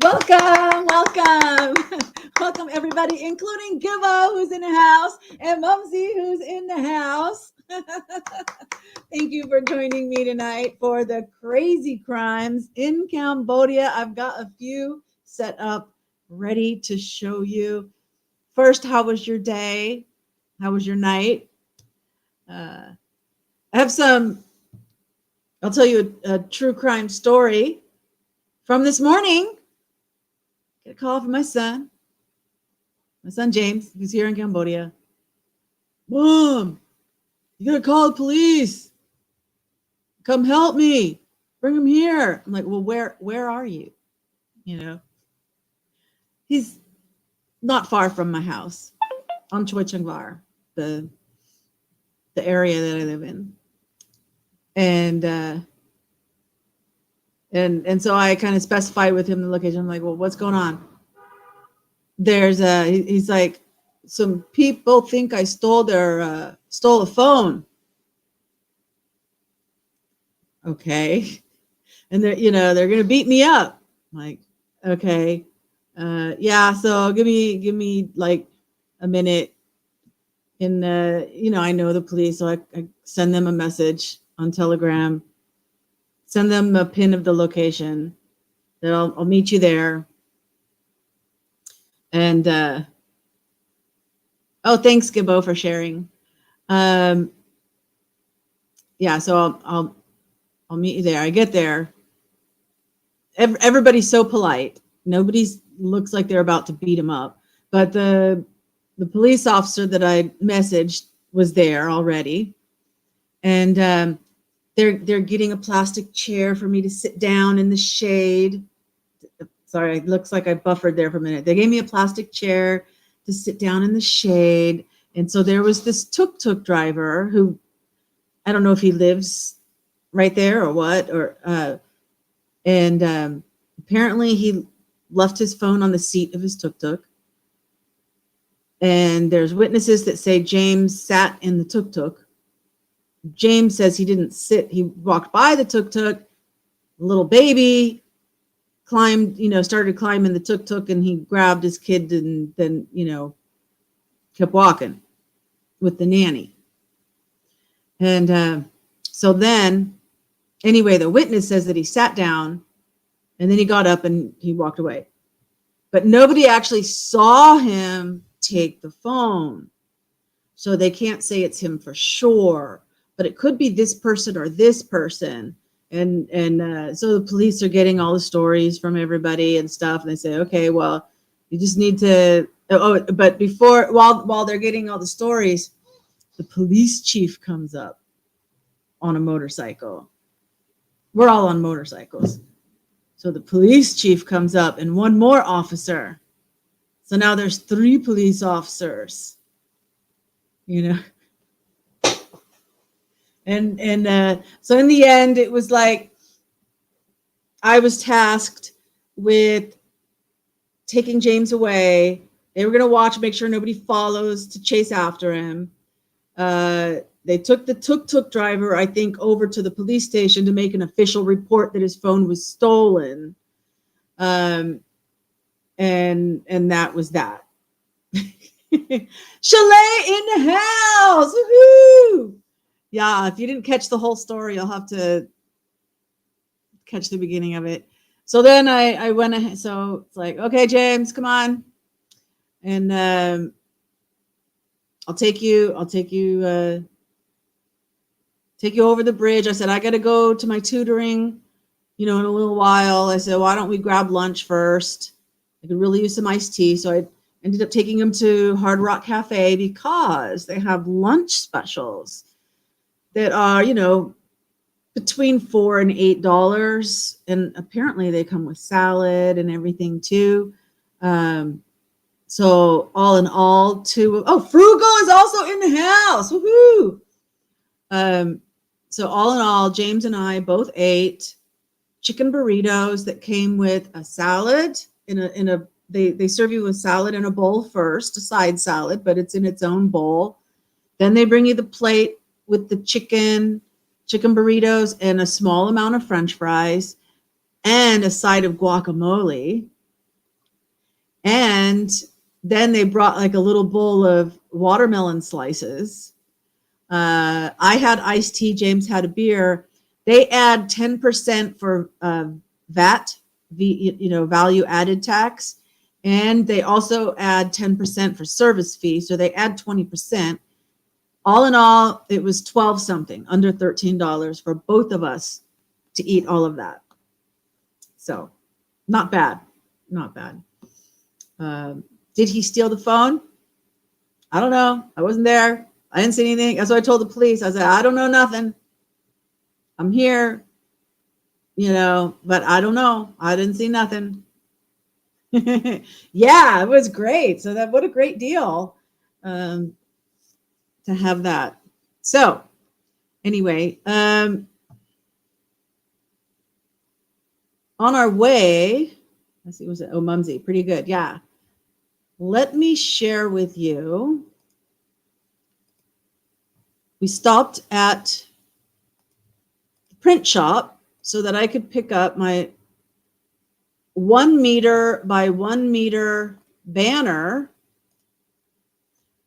Welcome, welcome, welcome everybody, including Gibbo, who's in the house, and Mumsy, who's in the house. Thank you for joining me tonight for the crazy crimes in Cambodia. I've got a few set up ready to show you. First, how was your day? How was your night? I have some, I'll tell you a true crime story from this morning. Get a call from my son James, who's here in Cambodia. Mom, you gotta call the police. Come help me. Bring him here. I'm like, well, where are you? You know, he's not far from my house on Choi Changvar, the area that I live in. And so I kind of specified with him the location. I'm like, well, what's going on? He's like, some people think I stole a phone. Okay. And they're going to beat me up. I'm like, okay. Yeah. So give me like a minute. And, I know the police. So I send them a message on Telegram, send them a pin of the location that I'll meet you there. And, oh, thanks, Gibbo, for sharing. Yeah. So I'll meet you there. I get there. Everybody's so polite. Nobody looks like they're about to beat him up. But the police officer that I messaged was there already. And they're getting a plastic chair for me to sit down in the shade. Sorry, it looks like I buffered there for a minute. They gave me a plastic chair to sit down in the shade. And so there was this tuk-tuk driver who, I don't know if he lives right there or what, and apparently he left his phone on the seat of his tuk-tuk. And there's witnesses that say James sat in the tuk-tuk. James says he didn't sit. He walked by the tuk-tuk. Little baby climbed, started climbing the tuk-tuk, and he grabbed his kid and then, kept walking with the nanny. And so then, anyway, the witness says that he sat down and then he got up and he walked away. But nobody actually saw him take the phone. So they can't say it's him for sure, but it could be this person or this person. And so the police are getting all the stories from everybody and stuff. And they say, okay, well, you just need to, but while they're getting all the stories, the police chief comes up on a motorcycle. We're all on motorcycles. So the police chief comes up and one more officer. So now there's 3 police officers, And so in the end, it was like I was tasked with taking James away. They were going to watch, make sure nobody follows to chase after him. They took the tuk-tuk driver, I think, over to the police station to make an official report that his phone was stolen. And that was that. Chalet in the house. Woohoo! Yeah, if you didn't catch the whole story, you'll have to catch the beginning of it. So then I went ahead. So it's like, okay, James, come on. And I'll take you over the bridge. I said, I got to go to my tutoring, in a little while. I said, why don't we grab lunch first? I could really use some iced tea. So I ended up taking him to Hard Rock Cafe because they have lunch specials that are, between $4 and $8. And apparently they come with salad and everything too. So all in all, Frugal is also in the house. Woohoo! So all in all, James and I both ate chicken burritos that came with a salad they serve you a salad in a bowl first, a side salad, but it's in its own bowl. Then they bring you the plate with the chicken burritos and a small amount of French fries and a side of guacamole. And then they brought like a little bowl of watermelon slices. I had iced tea. James had a beer. They add 10% for VAT, value added tax. And they also add 10% for service fee. So they add 20%. All in all, it was 12 something, under $13 for both of us to eat all of that. So not bad. Not bad. Did he steal the phone? I don't know. I wasn't there. I didn't see anything. That's what I told the police. I said, I don't know nothing. I'm here, but I don't know. I didn't see nothing. Yeah, it was great. So what a great deal to have that. So anyway, on our way, let's see, was it? Oh, Mumsy, pretty good. Yeah. Let me share with you. We stopped at the print shop so that I could pick up my 1 meter by 1 meter banner.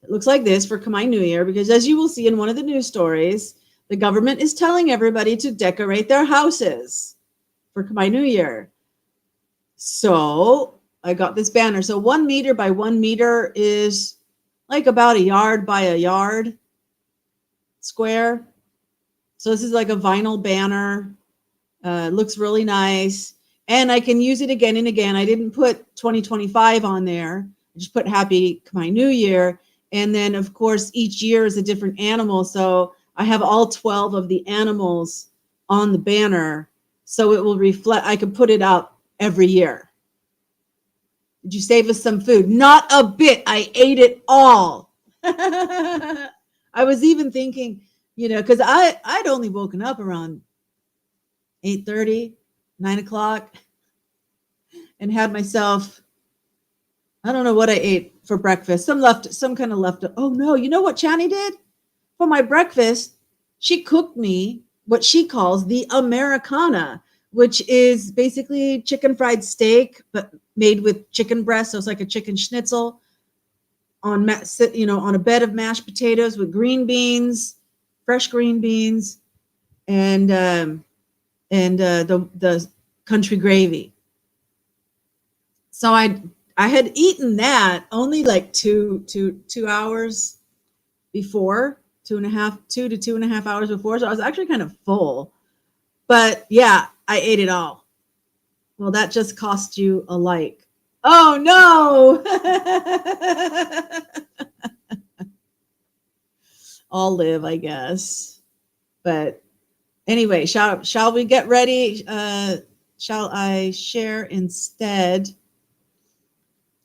It looks like this for Khmer New Year, because as you will see in one of the news stories, the government is telling everybody to decorate their houses for Khmer New Year. So I got this banner. So 1 meter by 1 meter is like about a yard by a yard square. So this is like a vinyl banner. Looks really nice. And I can use it again and again. I didn't put 2025 on there. I just put Happy Khmer New Year. And then, of course, each year is a different animal. So I have all 12 of the animals on the banner. So it will reflect. I can put it out every year. Did you save us some food? Not a bit. I ate it all. I was even thinking, because I'd only woken up around 8:30, 9 o'clock, and had myself, I don't know what I ate for breakfast. Some kind of leftover. Oh no, you know what Chani did? For my breakfast, she cooked me what she calls the Americana, which is basically chicken fried steak, but made with chicken breast. So it's like a chicken schnitzel on a bed of mashed potatoes with green beans, fresh green beans, and the country gravy. So I had eaten that only like two hours before, 2 to 2.5 hours before. So I was actually kind of full, but yeah, I ate it all. Well, that just cost you a like. Oh no. I'll live, I guess. But anyway, shall we get ready? Shall I share instead?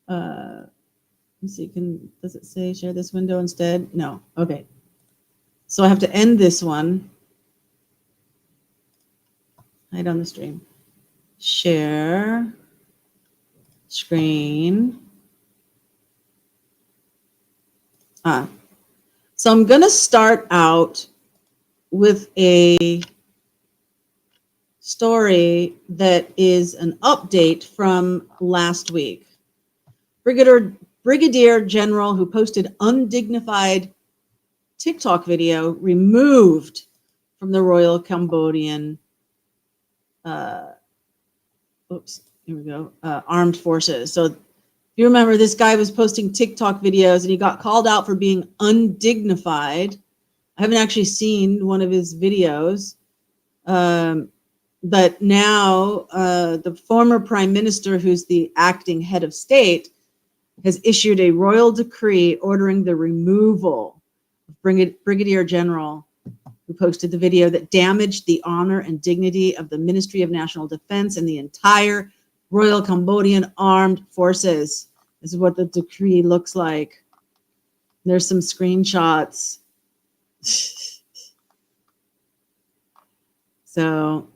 Let's see, does it say share this window instead? No. Okay. So I have to end this one. Hide on the stream. Share screen. So I'm going to start out with a story that is an update from last week. Brigadier General who posted undignified TikTok video removed from the Royal Cambodian armed forces. So you remember this guy was posting TikTok videos and he got called out for being undignified. I haven't actually seen one of his videos. But now the former prime minister, who's the acting head of state, has issued a royal decree ordering the removal of Brigadier General who posted the video that damaged the honor and dignity of the Ministry of National Defense and the entire Royal Cambodian Armed Forces. This is what the decree looks like. There's some screenshots. So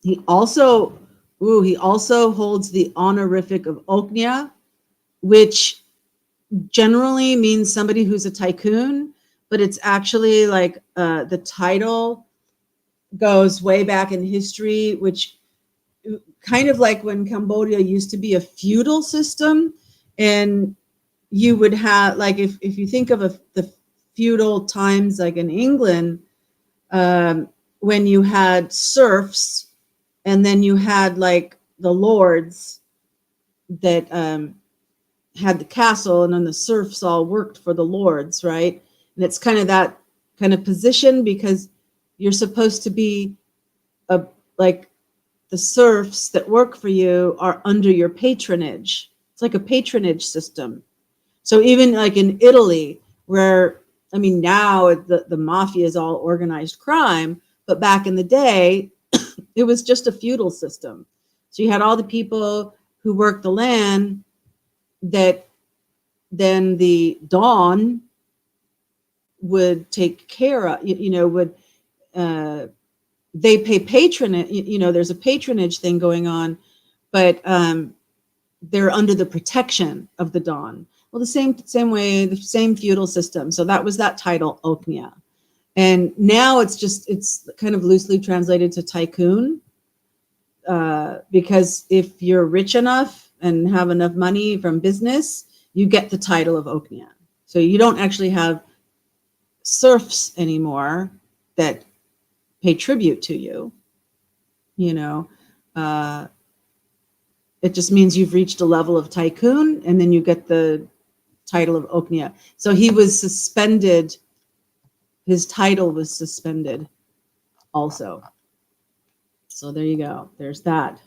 he also holds the honorific of Oknya, which generally means somebody who's a tycoon, but it's actually like the title goes way back in history, which kind of like when Cambodia used to be a feudal system, and you would have, like, if you think of the feudal times, like in England, when you had serfs, and then you had like the lords that had the castle, and then the serfs all worked for the lords, right? And it's kind of that kind of position, because you're supposed to be like the serfs that work for you are under your patronage. It's like a patronage system. So even like in Italy, where, I mean, now the mafia is all organized crime, but back in the day, it was just a feudal system. So you had all the people who worked the land that then the Don would take care of, would they pay patronage, there's a patronage thing going on, but they're under the protection of the Don. Well, the same way, the same feudal system. So that was that title, Oknia. And now it's kind of loosely translated to tycoon, because if you're rich enough and have enough money from business, you get the title of Oknia. So you don't actually have serfs anymore that pay tribute to you. It just means you've reached a level of tycoon, and then you get the title of Oknia. So he was suspended. His title was suspended also. So there you go. There's that.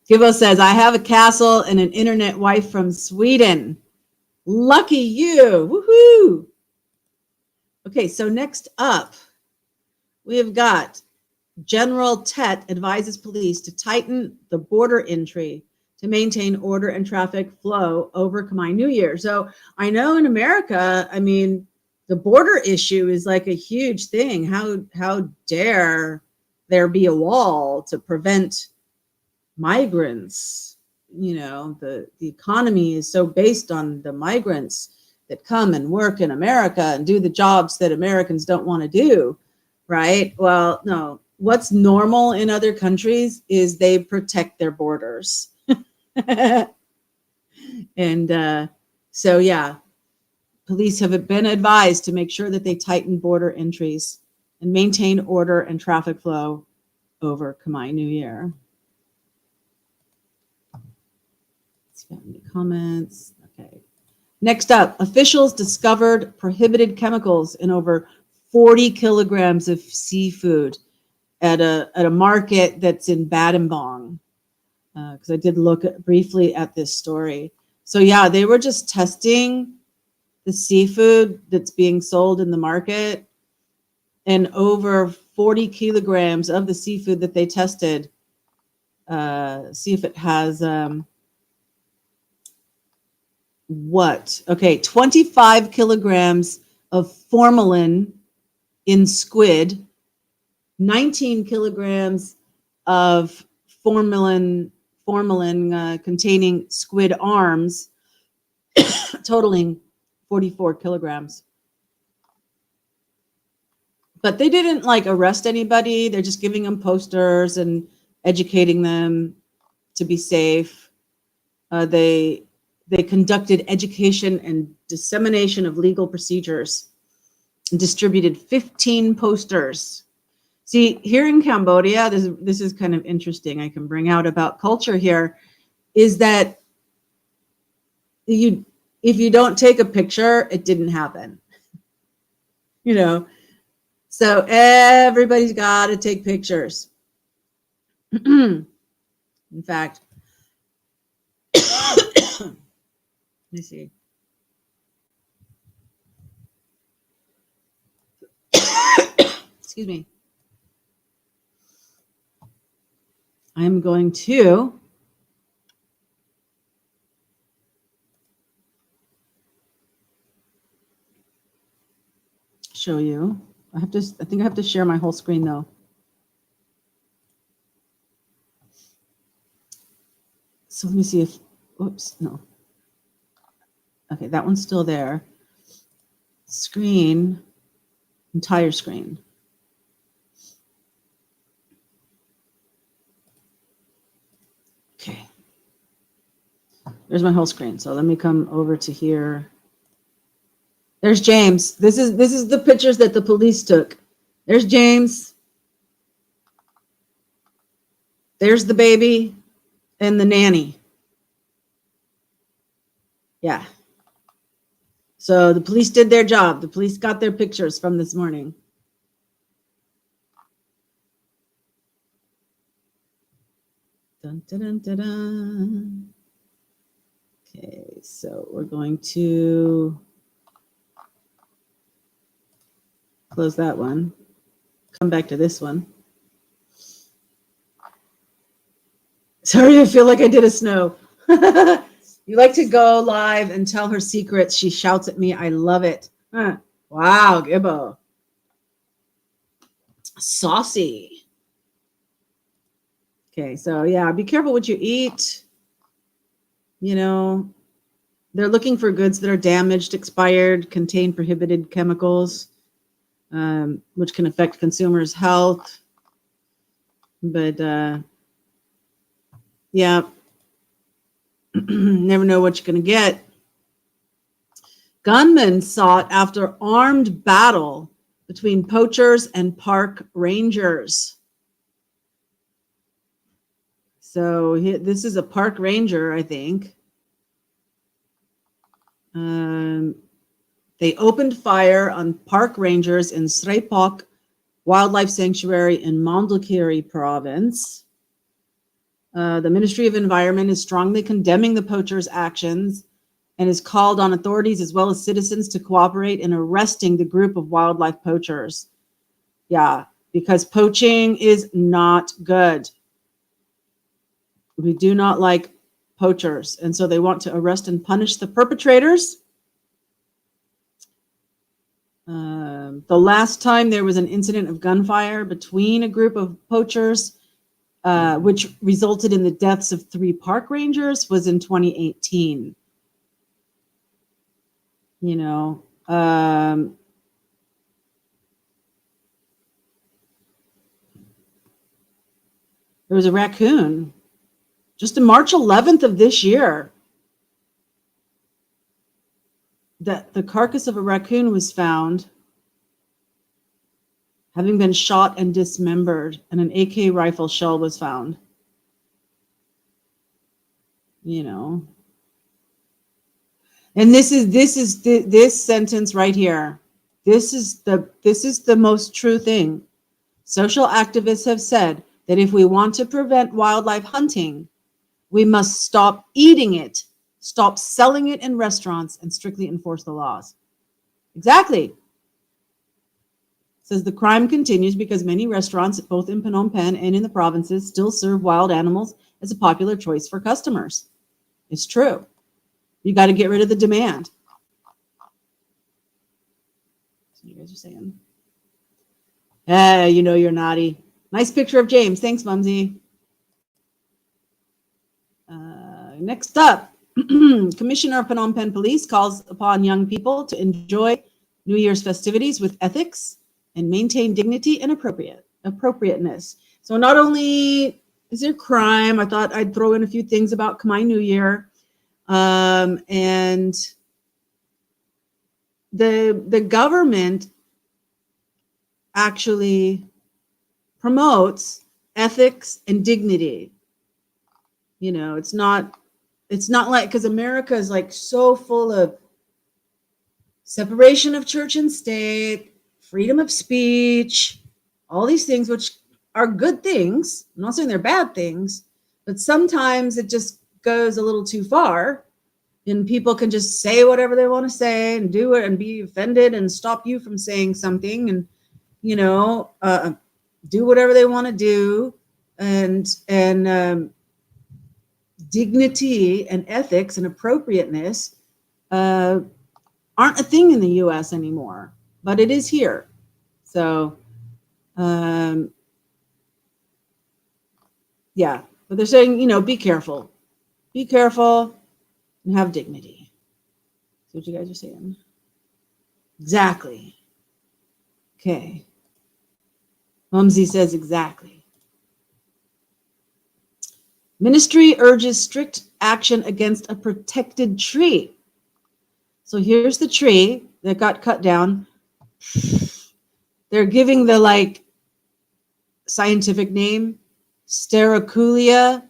Givo says, I have a castle and an internet wife from Sweden. Lucky you. Woohoo. Okay, so next up, we have got General Tet advises police to tighten the border entry to maintain order and traffic flow over Khmer New Year. So I know in America, I mean, the border issue is like a huge thing. How dare there be a wall to prevent migrants? The economy is so based on the migrants that come and work in America and do the jobs that Americans don't want to do, right? Well, no. What's normal in other countries is they protect their borders. And so, yeah, police have been advised to make sure that they tighten border entries and maintain order and traffic flow over Khmer New Year. Let's get any comments. Okay. Next up, officials discovered prohibited chemicals in over 40 kilograms of seafood at a market that's in Battambang, because I did look briefly at this story. So yeah, they were just testing the seafood that's being sold in the market, and over 40 kilograms of the seafood that they tested, see if it has 25 kilograms of formalin in squid, 19 kilograms of formalin containing squid arms, totaling 44 kilograms. But they didn't arrest anybody. They're just giving them posters and educating them to be safe. They conducted education and dissemination of legal procedures and distributed 15 posters. See, here in Cambodia, this is kind of interesting. I can bring out about culture here, is that if you don't take a picture, it didn't happen. So everybody's got to take pictures. In fact, let me see. Excuse me. I'm going to show you. I think I have to share my whole screen though. So let me see if, oops, no. Okay, that one's still there. Screen, entire screen. There's my whole screen. So let me come over to here. There's James. This is the pictures that the police took. There's James. There's the baby and the nanny. Yeah. So the police did their job. The police got their pictures from this morning. Dun, dun, dun, dun, dun. Okay, so we're going to close that one. Come back to this one. Sorry, I feel like I did a snow. You like to go live and tell her secrets. She shouts at me. I love it. Huh. Wow, Gibbo. Saucy. Okay, so yeah, be careful what you eat. You know, they're looking for goods that are damaged, expired, contain prohibited chemicals, which can affect consumers' health. But yeah, never know what you're going to get. Gunmen sought after armed battle between poachers and park rangers. So this is a park ranger, I think. They opened fire on park rangers in Srepok Wildlife Sanctuary in Mondulkiri province. The Ministry of Environment is strongly condemning the poachers' actions and has called on authorities as well as citizens to cooperate in arresting the group of wildlife poachers. Yeah, because poaching is not good. We do not like poachers, and so they want to arrest and punish the perpetrators. The last time there was an incident of gunfire between a group of poachers, which resulted in the deaths of 3 park rangers, was in 2018. You know, there was a raccoon just on March 11th of this year. That the carcass of a raccoon was found, having been shot and dismembered, and an AK rifle shell was found. You know, and this sentence right here. This is the most true thing. Social activists have said that if we want to prevent wildlife hunting, we must stop eating it, stop selling it in restaurants, and strictly enforce the laws. Exactly. Says the crime continues because many restaurants, both in Phnom Penh and in the provinces, still serve wild animals as a popular choice for customers. It's true. You got to get rid of the demand. That's what you guys are saying. You know you're naughty. Nice picture of James. Thanks, Mumsy. Next up, Commissioner of Phnom Penh Police calls upon young people to enjoy New Year's festivities with ethics and maintain dignity and appropriateness. So not only is there crime, I thought I'd throw in a few things about Khmer New Year. And the government actually promotes ethics and dignity. You know, it's not like, because America is like so full of separation of church and state, freedom of speech, all these things, which are good things. I'm not saying they're bad things, but sometimes it just goes a little too far, and people can just say whatever they want to say and do it and be offended and stop you from saying something, and, you know, do whatever they want to do. And dignity and ethics and appropriateness aren't a thing in the U.S. anymore, but it is here. So, yeah, but they're saying, you know, be careful and have dignity. That's what you guys are saying. Exactly. Okay. Mumsy says exactly. Ministry urges strict action against a protected tree. So here's the tree that got cut down. They're giving the like scientific name, Sterculia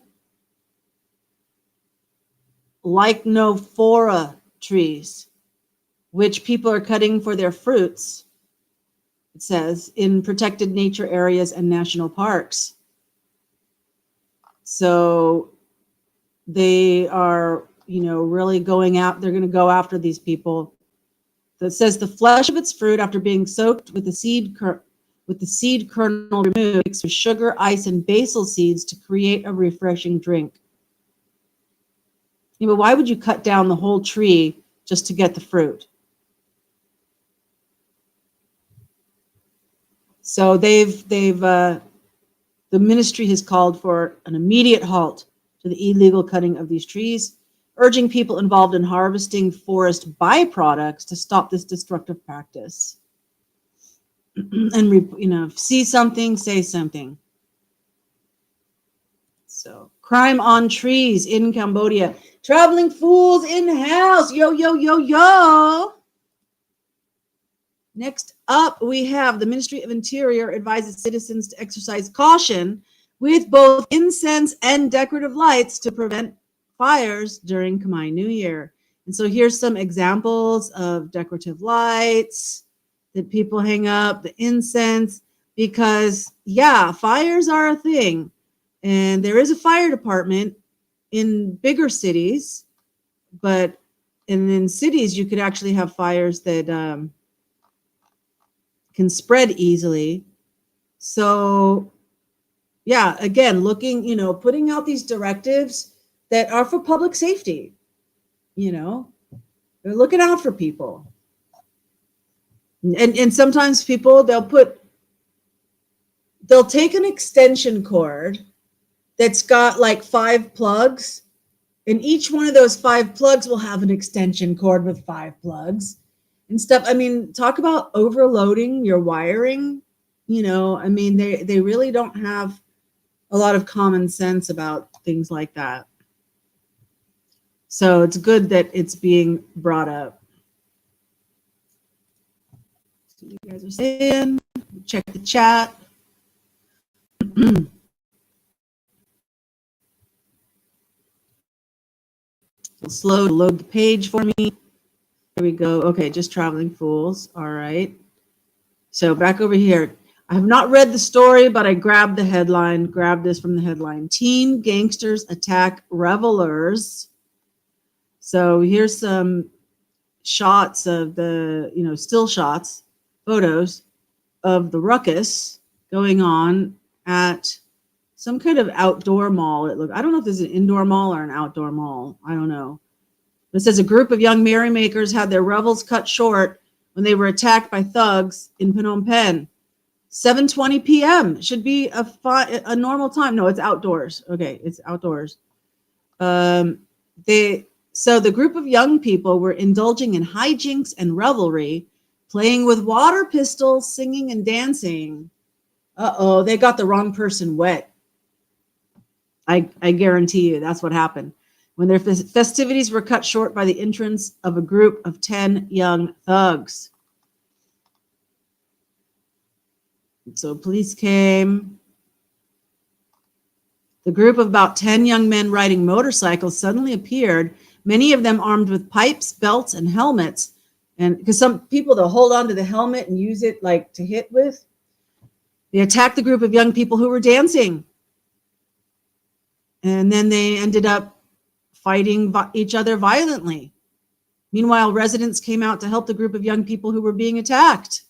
lichenophora trees, which people are cutting for their fruits, it says, in protected nature areas and national parks. So they are, really going out. They're going to go after these people. That says the flesh of its fruit, after being soaked with the seed kernel removed, mixed with sugar, ice, and basil seeds to create a refreshing drink. But why would you cut down the whole tree just to get the fruit? So the ministry has called for an immediate halt to the illegal cutting of these trees, urging people involved in harvesting forest byproducts to stop this destructive practice. And see something, say something. So, crime on trees in Cambodia. Traveling fools in the house. Yo, yo, yo, yo. Next up, we have the Ministry of Interior advises citizens to exercise caution with both incense and decorative lights to prevent fires during Khmer New Year. And so here's some examples of decorative lights that people hang up, the incense, because, fires are a thing. And there is a fire department in bigger cities, but in cities, you could actually have fires that can spread easily. So, again, putting out these directives that are for public safety. They're looking out for people. And sometimes people, they'll take an extension cord that's got like 5 plugs, and each one of those 5 plugs will have an extension cord with 5 plugs and stuff. Talk about overloading your wiring. They really don't have a lot of common sense about things like that. So it's good that it's being brought up. So you guys are saying, check the chat. Slow to load the page for me. Here we go. Okay, just traveling fools. All right. So back over here. I have not read the story, but I grabbed the headline. Grabbed this from the headline. Teen gangsters attack revelers. So here's some shots of the, still shots, photos of the ruckus going on at some kind of outdoor mall. I don't know if this is an indoor mall or an outdoor mall. I don't know. It says a group of young merrymakers had their revels cut short when they were attacked by thugs in Phnom Penh. 7:20 p.m. should be a normal time. No, it's outdoors. Okay, it's outdoors. So the group of young people were indulging in hijinks and revelry, playing with water pistols, singing and dancing. Uh-oh, they got the wrong person wet. I guarantee you that's what happened when their festivities were cut short by the entrance of a group of 10 young thugs. So police came. The group of about 10 young men riding motorcycles suddenly appeared, many of them armed with pipes, belts, and helmets. And because some people, they'll hold on to the helmet and use it like to hit with. They attacked the group of young people who were dancing. And then they ended up fighting each other violently. Meanwhile, residents came out to help the group of young people who were being attacked.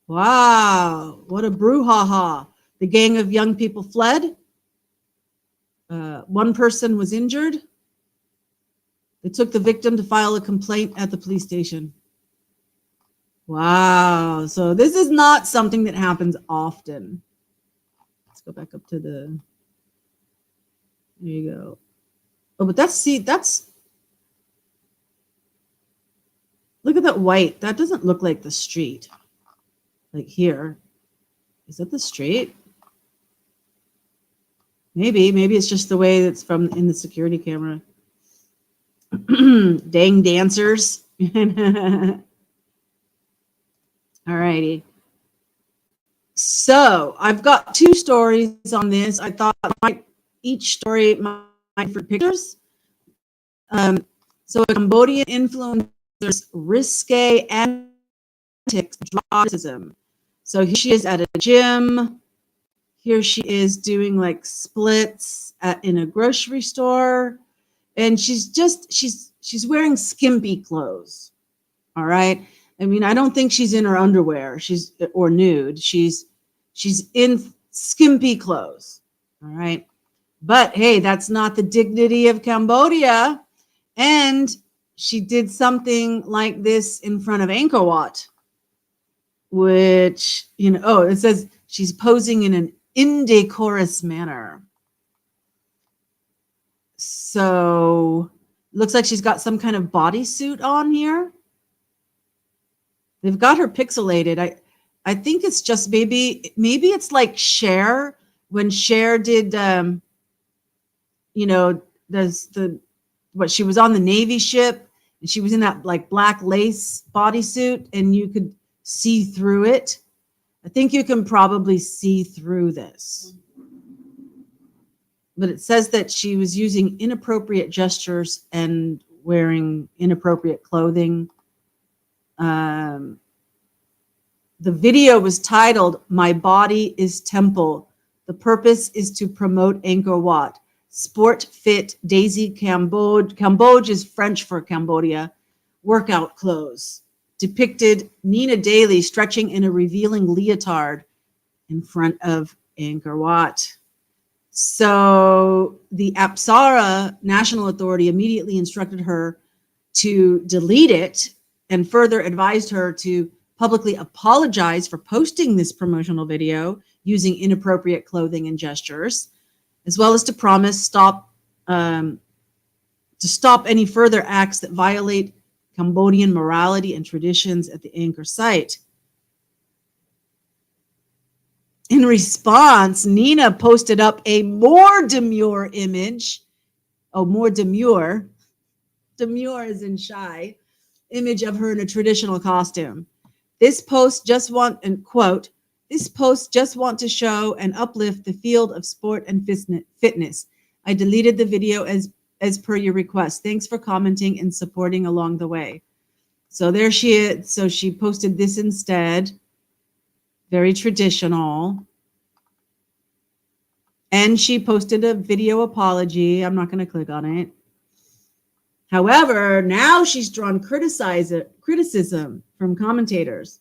Wow, what a brouhaha. The gang of young people fled. One person was injured. They took the victim to file a complaint at the police station. Wow, so this is not something that happens often. Let's go back up to the, there you go. Oh, but that's, look at that white. That doesn't look like the street. Like here. Is that the street? Maybe it's just the way that's from in the security camera. Dang dancers. All righty. So I've got two stories on this. I thought each story might be for pictures. So a Cambodian influencer's risque antics draw criticism. So here she is at a gym. Here she is doing like splits in a grocery store, and she's wearing skimpy clothes. All right. I mean, I don't think she's in her underwear. Or nude. She's in skimpy clothes. All right. But hey, that's not the dignity of Cambodia. And she did something like this in front of Angkor Wat, which, it says she's posing in an indecorous manner. So looks like she's got some kind of bodysuit on here. They've got her pixelated. I think it's just maybe it's like Cher, when Cher did she was on the Navy ship and she was in that like black lace bodysuit and you could see through it. I think you can probably see through this. But it says that she was using inappropriate gestures and wearing inappropriate clothing. The video was titled, "My Body is Temple. The purpose is to promote Angkor Wat. Sport Fit Daisy Cambodge is French for Cambodia. Workout clothes." Depicted Nina Daly stretching in a revealing leotard in front of Angkor Wat. So the Apsara National Authority immediately instructed her to delete it and further advised her to publicly apologize for posting this promotional video using inappropriate clothing and gestures, as well as to promise to stop any further acts that violate Cambodian morality and traditions at the Angkor site. In response, Nina posted up a more demure image. Oh, more demure. Demure is in shy. Image of her in a traditional costume. This post just want to show and uplift the field of sport and fitness. I deleted the video as per your request. Thanks for commenting and supporting along the way. So there she is. So she posted this instead. Very traditional. And she posted a video apology. I'm not going to click on it. However, now she's drawn criticism from commentators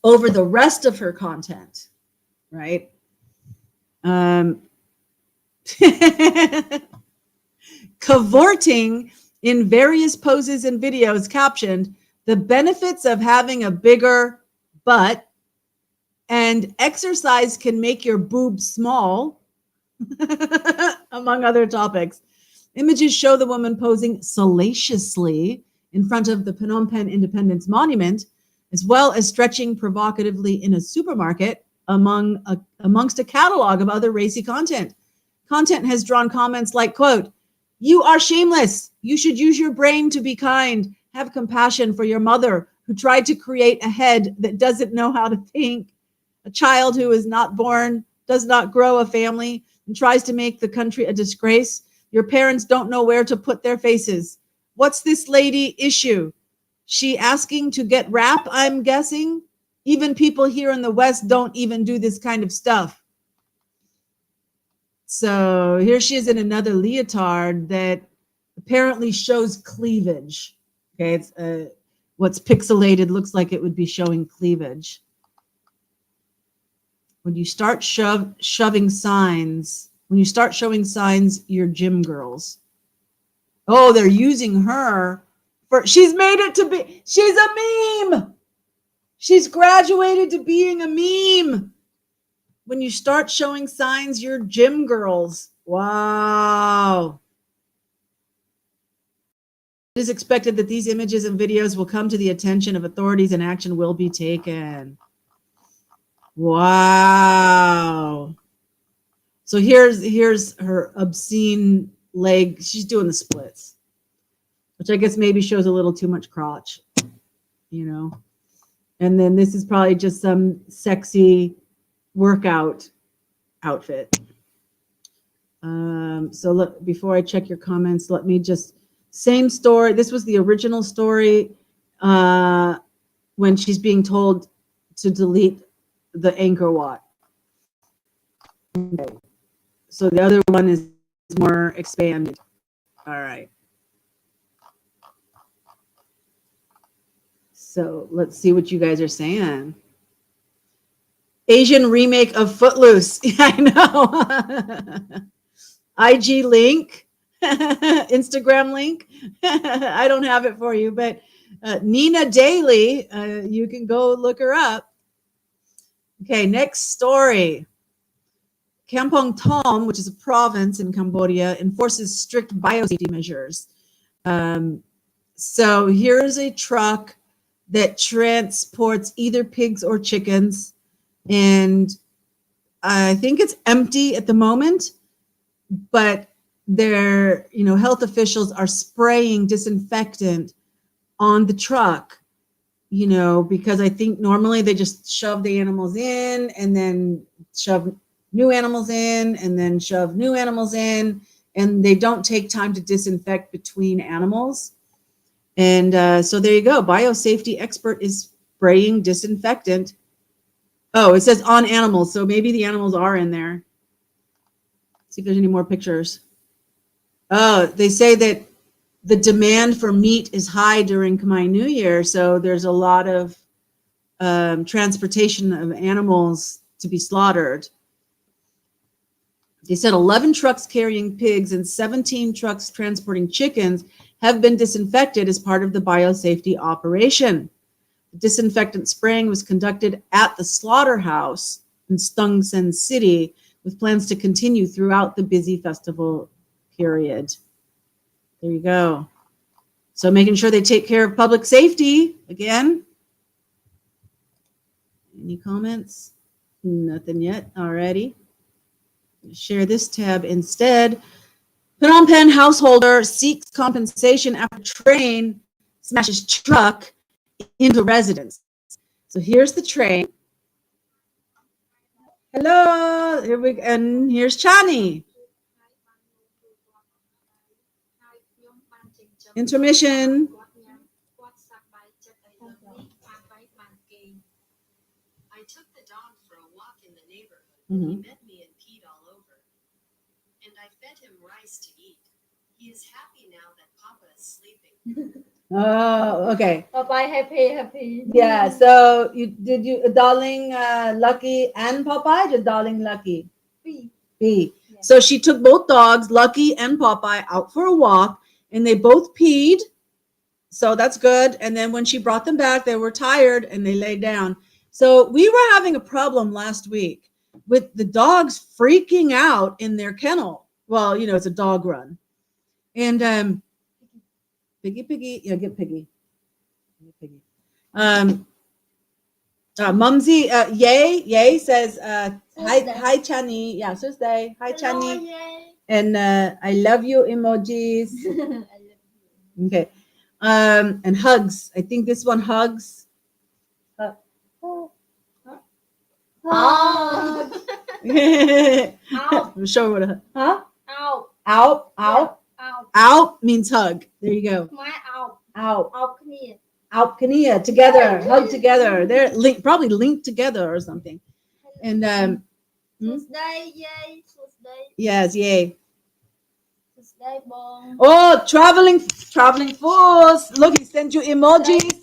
over the rest of her content, right? Cavorting in various poses and videos captioned, "The benefits of having a bigger butt and exercise can make your boobs small," among other topics. Images show the woman posing salaciously in front of the Phnom Penh Independence Monument, as well as stretching provocatively in a supermarket amongst a catalog of other racy content. Content has drawn comments like, quote, "You are shameless. You should use your brain to be kind. Have compassion for your mother who tried to create a head that doesn't know how to think. A child who is not born, does not grow a family, and tries to make the country a disgrace. Your parents don't know where to put their faces. What's this lady issue? She asking to get rap, I'm guessing? Even people here in the West don't even do this kind of stuff." So here she is in another leotard that apparently shows cleavage. Okay, it's what's pixelated looks like it would be showing cleavage. When you start showing signs, you're gym girls. Oh, they're using her for, she's made it to be, she's a meme. She's graduated to being a meme. When you start showing signs, you're gym girls. Wow. It is expected that these images and videos will come to the attention of authorities and action will be taken. Wow. So here's her obscene leg. She's doing the splits, which I guess maybe shows a little too much crotch, you know. And then this is probably just some sexy workout outfit. So look, before I check your comments, let me just, same story. This was the original story when she's being told to delete the Angkor Wat. Okay. So the other one is more expanded. All right. So let's see what you guys are saying. Asian remake of Footloose. Yeah, I know. IG link, Instagram link. I don't have it for you, but Nina Daly, you can go look her up. Okay, next story. Kampong Thom, which is a province in Cambodia, enforces strict biosafety measures. So here's a truck that transports either pigs or chickens, and I think it's empty at the moment, but their health officials are spraying disinfectant on the truck, because I think normally they just shove the animals in and then shove new animals in and then shove new animals in, and they don't take time to disinfect between animals. And so there you go. Biosafety expert is spraying disinfectant. Oh, it says on animals, so maybe the animals are in there. See if there's any more pictures. Oh, they say that the demand for meat is high during Khmer New Year, so there's a lot of transportation of animals to be slaughtered. They said 11 trucks carrying pigs and 17 trucks transporting chickens have been disinfected as part of the biosafety operation. The disinfectant spraying was conducted at the slaughterhouse in Stung Sen City, with plans to continue throughout the busy festival period. There you go. So making sure they take care of public safety again. Any comments? Nothing yet. Alrighty. Share this tab instead. Phnom Penh householder seeks compensation after train smashes truck into residence. So here's the train. Hello, here we, and here's Chani. Intermission. I took the dog for a walk in the neighborhood. Mm-hmm. He met me and peed all over. And I fed him rice to eat. He is happy now that Papa is sleeping. Oh, okay. Bye happy. Yeah, so darling Lucky and Popeye, just darling Lucky? B. Yeah. So she took both dogs, Lucky and Popeye, out for a walk, and they both peed. So that's good. And then when she brought them back, they were tired and they laid down. So we were having a problem last week with the dogs freaking out in their kennel. Well, it's a dog run. And Piggy, yeah, get Piggy. Mumsy, Yay says, hi Chani. Yeah, Tuesday. Hi Chani. And I love you emojis. Okay. And hugs. I think this one hugs. Show what a out means hug. There you go. Out together, hug together. They're probably linked together or something. And Tuesday. yes, yay. Oh, traveling fools. Look, he sent you emojis.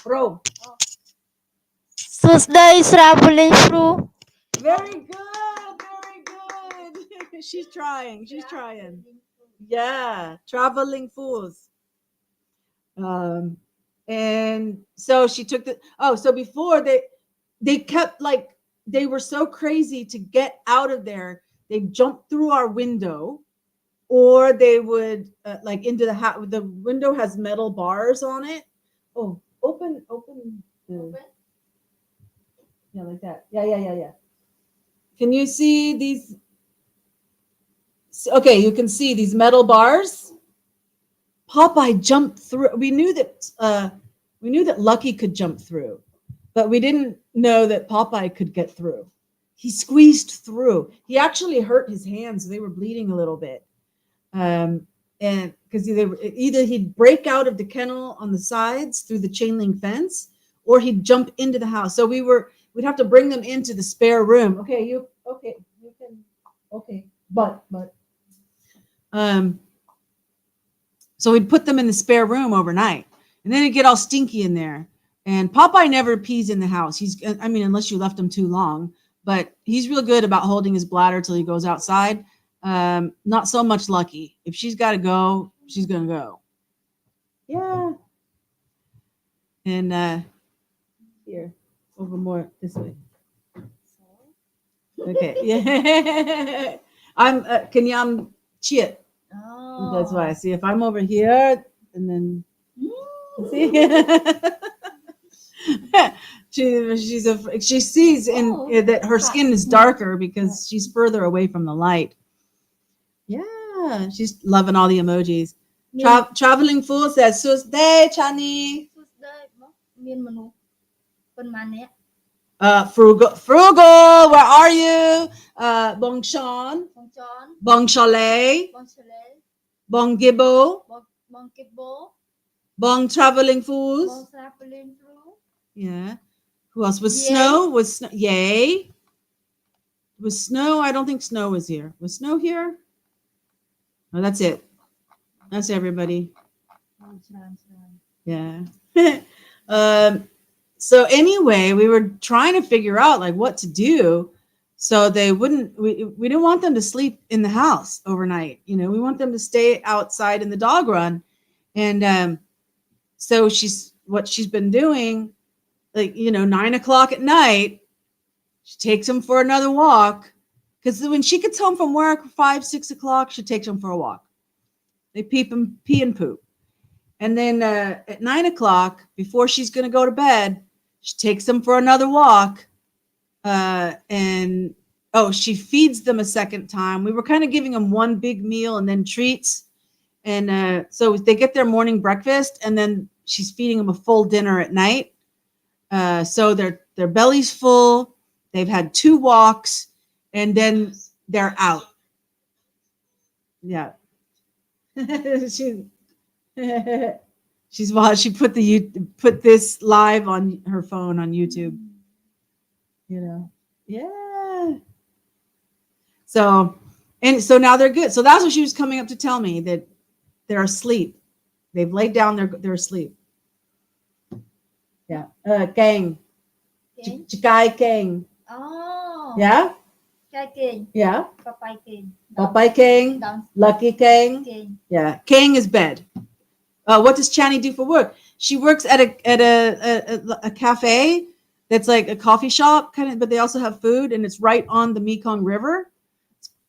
Bro. Tuesday traveling through. Very good. She's trying. Yeah, traveling fools. And so she took so before they kept they were so crazy to get out of there. They jumped through our window, or they would into the house. The window has metal bars on it. Oh, open. Yeah, like that. Yeah. Can you see these Okay, you can see these metal bars. Popeye jumped through. We knew that Lucky could jump through, but we didn't know that Popeye could get through. He squeezed through. He actually hurt his hands; they were bleeding a little bit. And because either he'd break out of the kennel on the sides through the chain link fence, or he'd jump into the house. So we'd have to bring them into the spare room. Okay, you can but so we'd put them in the spare room overnight, and then it'd get all stinky in there. And Popeye never pees in the house. Unless you left him too long, but he's real good about holding his bladder till he goes outside. Not so much Lucky. If she's got to go, she's gonna go. Yeah. And here, over more this way. Okay. Yeah. I'm Kenyam Chiet. Oh. That's why. See, if I'm over here, and then see, she sees that her skin is darker because she's further away from the light. Yeah, she's loving all the emojis. Traveling Fool says, "Susday Chani." Frugal. Where are you? Bong Sean. Bong Chalet. Bong Gibbo. Bong Traveling Fools. Yeah. Who else? Was Yay. Snow? Was Snow? Yay. Was Snow? I don't think Snow was here. Was Snow here? Oh, that's it. That's everybody. Yeah. So anyway, we were trying to figure out like what to do so they wouldn't. We didn't want them to sleep in the house overnight. We want them to stay outside in the dog run, and so what she's been doing, like 9:00 at night, she takes them for another walk, because when she gets home from work 5, 6 o'clock, she takes them for a walk. They pee and poop, and then at 9:00, before she's going to go to bed, she takes them for another walk, and she feeds them a second time. We were kind of giving them one big meal and then treats, and so they get their morning breakfast, and then she's feeding them a full dinner at night. So their belly's full. They've had 2 walks, and then they're out. Yeah. She put this live on her phone on YouTube. Yeah. So now they're good. So that's what she was coming up to tell me, that they're asleep. They've laid down. They're asleep. Yeah. Kang. Chikai Kang. Oh. Yeah. King. Yeah. Papai King. Papai Kang. Lucky Kang. King. Yeah. Kang is bed. What does Chani do for work? She works at a cafe that's like a coffee shop kind of, but they also have food, and it's right on the Mekong River.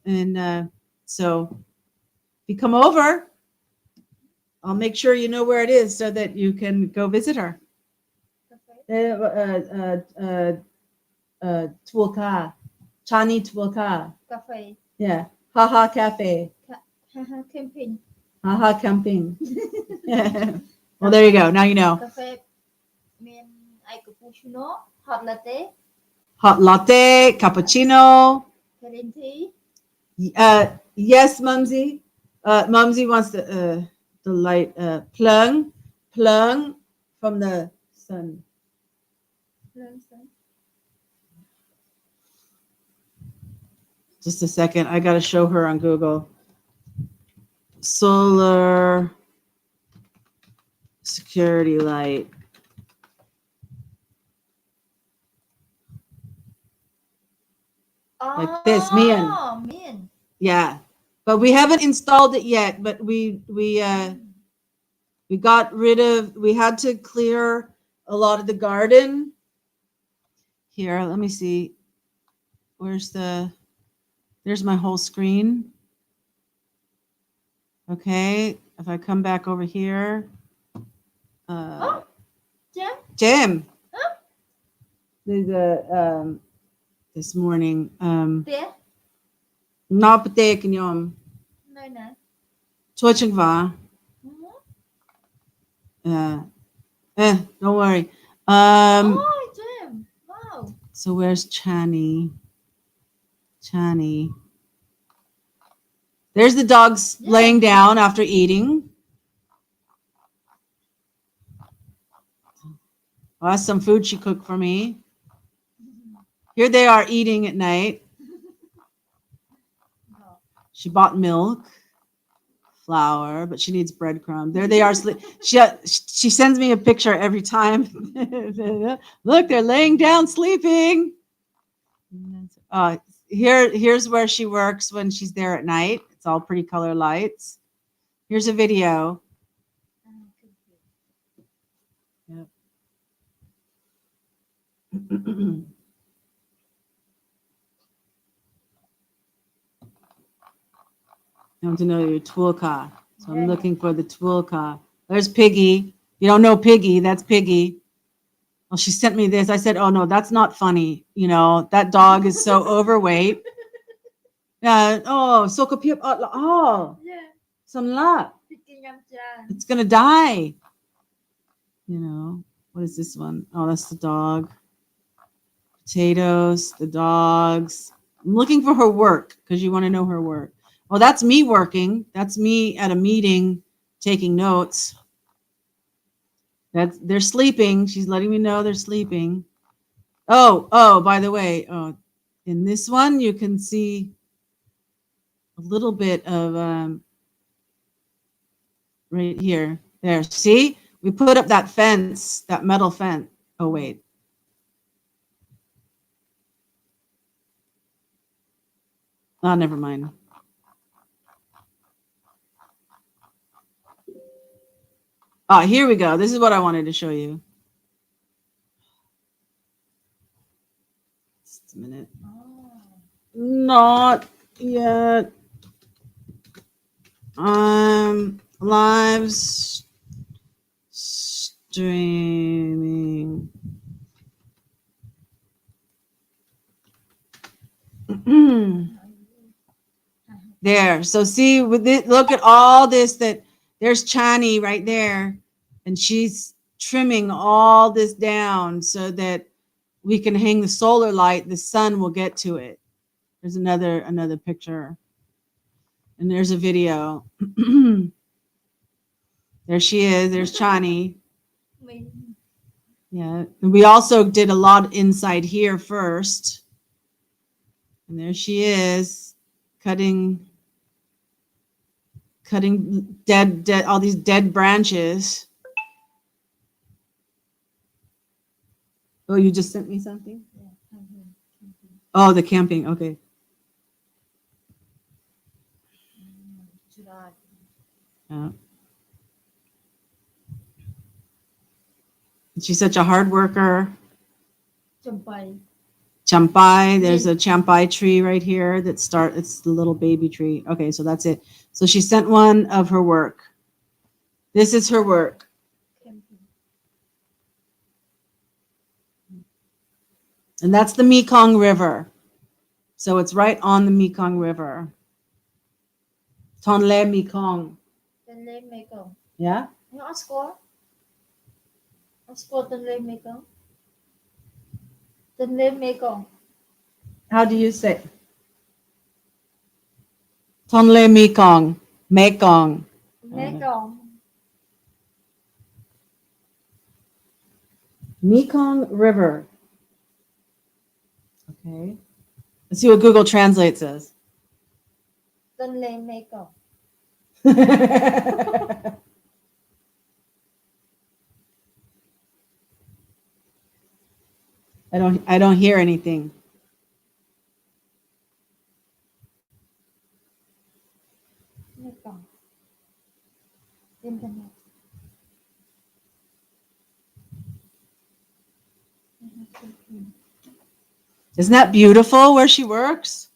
And so if you come over, I'll make sure you know where it is so that you can go visit her. Tuolka, Chani Tuolka. Cafe. Yeah. Haha Cafe. Haha camping. Haha Camping. Well, there you go. Now you know. Cafe. Cappuccino. Hot latte. Hot latte, cappuccino. Green tea. Yes, Mumsy. Mumsy wants the light. Plung from the sun. Just a second. I got to show her on Google. Solar security light. Like this, Mian. Yeah, but we haven't installed it yet. But we got rid of. We had to clear a lot of the garden. Here, let me see. There's my whole screen. Okay, if I come back over here. Jim. Huh? This morning. There. Napate kanyom. nơi nào? Chua Chung Va. Don't worry. Oh, Jim. Wow. So where's Chani? Chani. There's the dogs Yeah. laying down after eating. Oh, that's some food she cooked for me. Here they are eating at night. She bought milk, flour, but she needs breadcrumb. There they are. She sends me a picture every time. Look, they're laying down sleeping. Here's where she works when she's there at night. It's all pretty color lights. Here's a video. Yep. I want to know your Twilka. So I'm looking for the Twilka. There's Piggy. You don't know Piggy. That's Piggy. Well, she sent me this. I said, oh, no, that's not funny. You know, that dog is so overweight. Yeah. Oh, so oh, Yeah. some luck. Picking up Jan. It's going to die. You know, what is this one? Oh, that's the dog. Potatoes, the dogs. I'm looking for her work because you want to know her work. Well, that's me working. That's me at a meeting taking notes. They're sleeping. She's letting me know they're sleeping. Oh, by the way, in this one you can see a little bit of right here. There, see? We put up that fence, that metal fence. Oh, wait. Oh, never mind. Oh, here we go. This is what I wanted to show you. Just a minute. Oh. Not yet. Live streaming. There. So see, with it, look at all this. That there's Chani right there, and she's trimming all this down so that we can hang the solar light. The sun will get to it. There's another picture, and there's a video. There she is. There's Chani. Yeah. And we also did a lot inside here first. And there she is, cutting dead all these dead branches. Oh, you just sent me something? Yeah. Oh, the camping. Okay. Yeah. She's such a hard worker. Champai. There's a champai tree right here it's the little baby tree. Okay, so that's it. So she sent one of her work. This is her work. And that's the Mekong River. So it's right on the Mekong River. Tonle Mekong. Tonle Mekong. Yeah? No, score Tonle Mekong. Tonle Mekong. How do you say? Tonle Mekong. Mekong. Mekong. Mekong River. Okay. Let's see what Google Translate says. Tonle Mekong. I don't hear anything. Mekong. Internet. Isn't that beautiful where she works?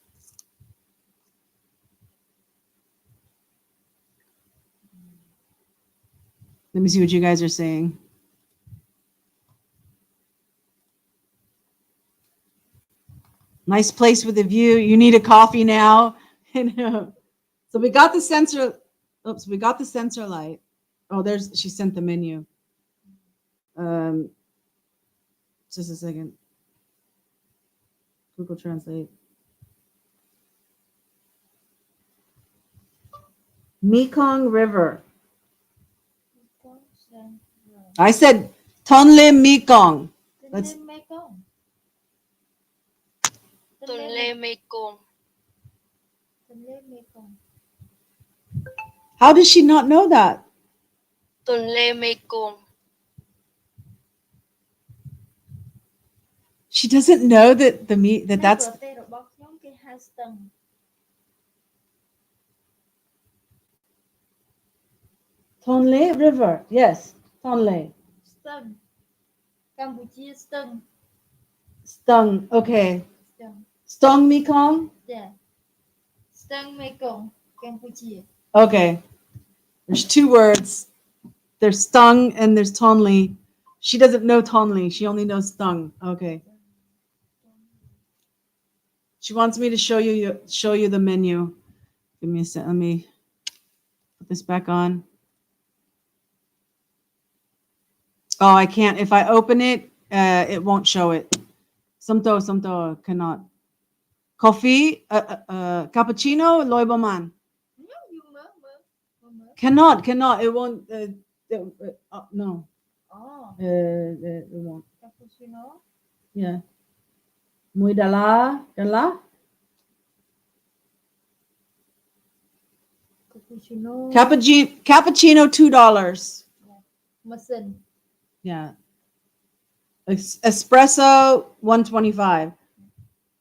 Let me see what you guys are saying. Nice place with a view. You need a coffee now. It's So we got the sensor. Oops, we got the sensor light. Oh, she sent the menu. Just a second. Google Translate. Mekong River. I said Tonle Mekong. Let's. Mekong. Tonle Mekong. Mekong. How does she not know that? Tonle Mekong. She doesn't know that that's Tonle River. Yes, Tonle. Stung. Cambodia stung. Stung. Okay. Stung. Stung Mekong. Yeah. Stung Mekong. Cambodia. Okay. There's two words. There's stung and there's Tonle. She doesn't know Tonle. She only knows stung. Okay. She wants me to show you the menu. Give me a sec. Let me put this back on. Oh, I can't. If I open it, it won't show it. Somto cannot. Coffee, cappuccino, loiboman. Cannot. It won't. No. Oh. It won't. Cappuccino. Yeah. Muy dala. Cappuccino. Cappuccino $2. Machine. Yeah. Espresso $1.25.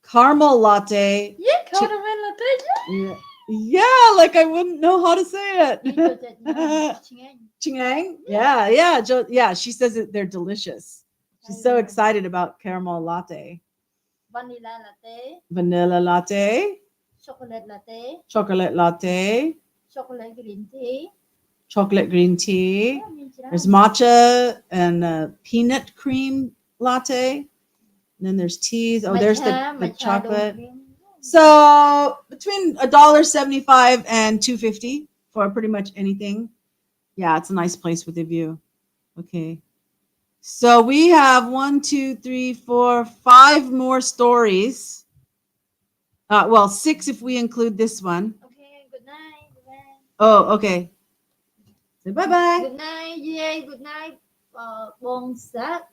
Caramel latte. Yeah, caramel latte. Yeah, like I wouldn't know how to say it. Chingang. Yeah. She says that they're delicious. She's so excited about caramel latte. Vanilla latte. Vanilla latte. Chocolate latte. Chocolate latte. Chocolate green tea. Chocolate green tea. There's matcha and peanut cream latte. And then there's teas. Oh, there's the chocolate. So between $1.75 and $2.50 for pretty much anything. Yeah, it's a nice place with a view. Okay. So we have 5 more stories. Well, 6 if we include this one. Okay, good night. Oh, okay. Say bye-bye. Good night, yeah, good night. Bon sat.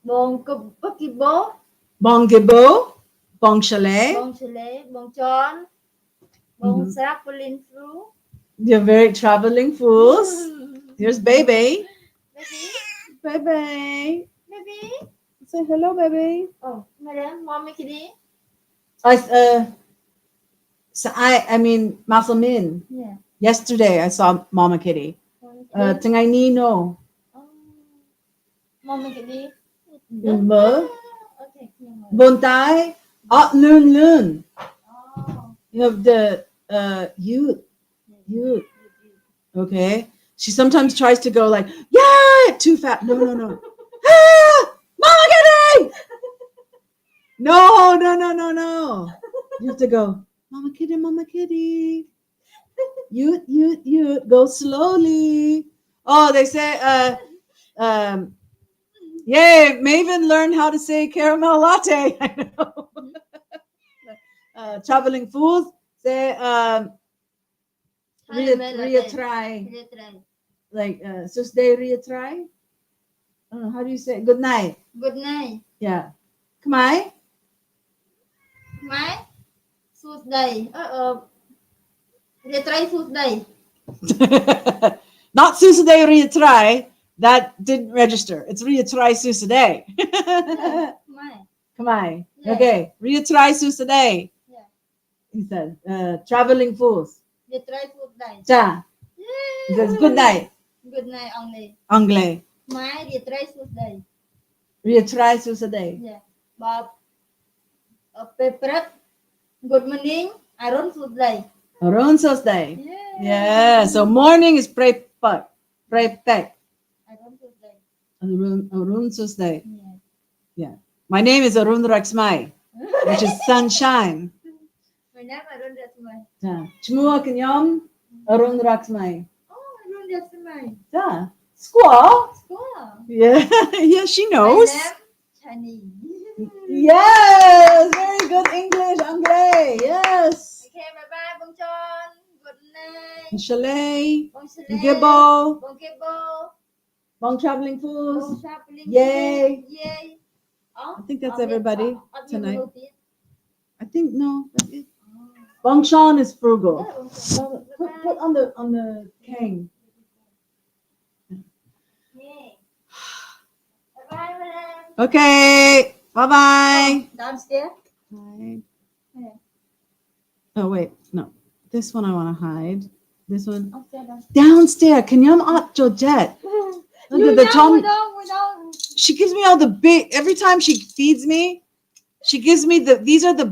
Bon Kibo. Bon Gibo. Bon Chalet. Bon Chalet. Bon John. Bon Sat. Pauline Fru. You're very traveling fools. Here's baby. Baby. Baby. Say hello, baby. Oh, madam, mommy kitty. I mean, Masamin. Yeah. Yesterday I saw Mama Kitty. Tengay Nino. Mommy kitty. Mo. Okay. Bontai. Lun. Oh. You have the youth. Okay. She sometimes tries to go like, yeah, too fast. No. Ah, Mama Kitty. No. You have to go, Mama Kitty. You go slowly. Oh, they say yay, Maven learned how to say caramel latte. I know. Traveling fools say try. Like susday try. I don't know, how do you say it? Good night? Good night. Yeah. Khmer. Tuesday. Retry Tuesday. Not Susaday try. That didn't register. It's try Susaday. Khmer. Yeah. Okay. Try Susaday. Yeah. He said, traveling fools. Retry Tuesday. Cha. He says, good night. Good night only. Anglais. My retry Tuesday. Retry Susaday. Yeah. But paper. Good morning. Aron Tuesday. Aron Susaday. Yeah. Yeah. So morning is pek. Aron Tuesday. Arun Susaday. Yeah. Yeah. My name is Arun Raxmai, which is sunshine. My My name Arun Ratmai. 자, 주무와 그녀 어른 락스마이. Oh, Arun Ratmai. 자, squaw. Squaw. Yeah, yeah, she My knows. name Chinese. Yes, very good English, Anglais. Yes. Okay, bye bye, Bong Chon. Good night. Chalet, Bong Saleh. Gibbo, Bong Gibbo. Bong Traveling Fools. Bong Chaplin. Yay. Yay. Oh, I think that's everybody tonight. tonight. I think no, that's it. Bong Sean is frugal. Yeah, Bong Chon. Put on the king. Yay. Bye bye, madam. Okay, bye bye. Downstairs. Hide. Yeah. Oh wait, no. This one I want to hide. This one Upstairs. downstairs. Can you up Georgette? The Tom. We don't. She gives me all the big. Every time she feeds me, she gives me these are the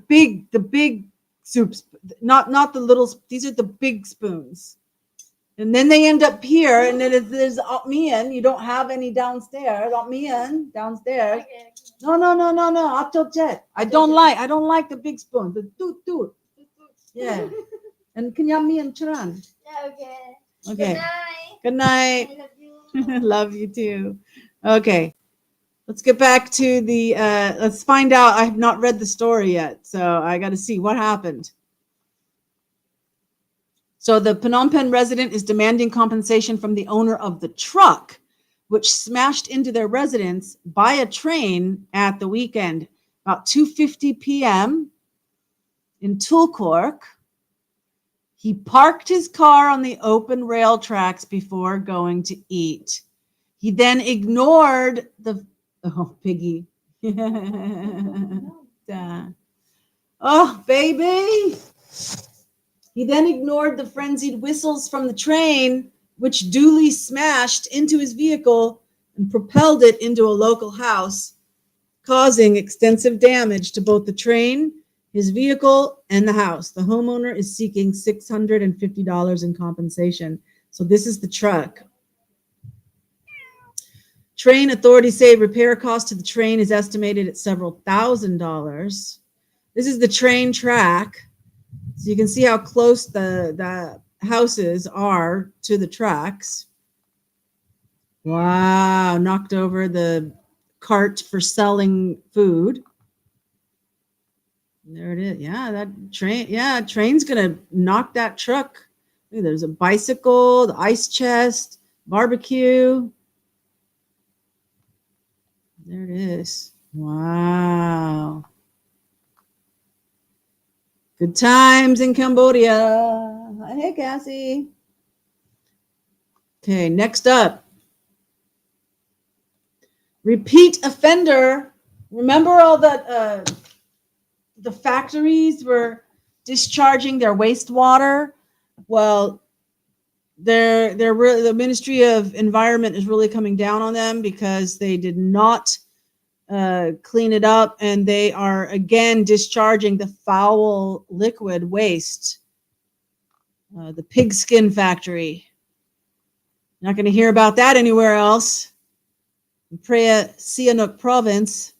big soups, not the little. These are the big spoons, and then they end up here, and then there's me in. You don't have any downstairs. Me in downstairs. Okay. No. Up jet. I don't like the big spoon. The toot. Yeah. And Kenyami and Charan. Yeah, okay. Okay. Good Good night. night. I love you. Love you too. Okay. Let's get back to the let's find out. I have not read the story yet, so I got to see what happened. So the Phnom Penh resident is demanding compensation from the owner of the truck, which smashed into their residence by a train at the weekend, about 2:50 p.m. in Tulkork. He parked his car on the open rail tracks before going to eat. He then ignored the piggy. Oh, baby. He then ignored the frenzied whistles from the train, which duly smashed into his vehicle and propelled it into a local house, causing extensive damage to both the train, his vehicle, and the house. The homeowner is seeking $650 in compensation. So this is the truck. Train authorities say repair cost to the train is estimated at several $1,000s. This is the train track. So you can see how close the houses are to the tracks. Wow, knocked over the cart for selling food. There it is. Yeah, that train. Yeah, train's gonna knock that truck. Look, there's a bicycle, the ice chest, barbecue. There it is. Wow. Good times in Cambodia. Hey, Cassie. Okay, next up. Repeat offender. Remember all that the factories were discharging their wastewater? Well, the Ministry of Environment is really coming down on them because they did not clean it up, and they are again discharging the foul liquid waste. The pigskin factory. Not going to hear about that anywhere else. In Preah Sihanouk province,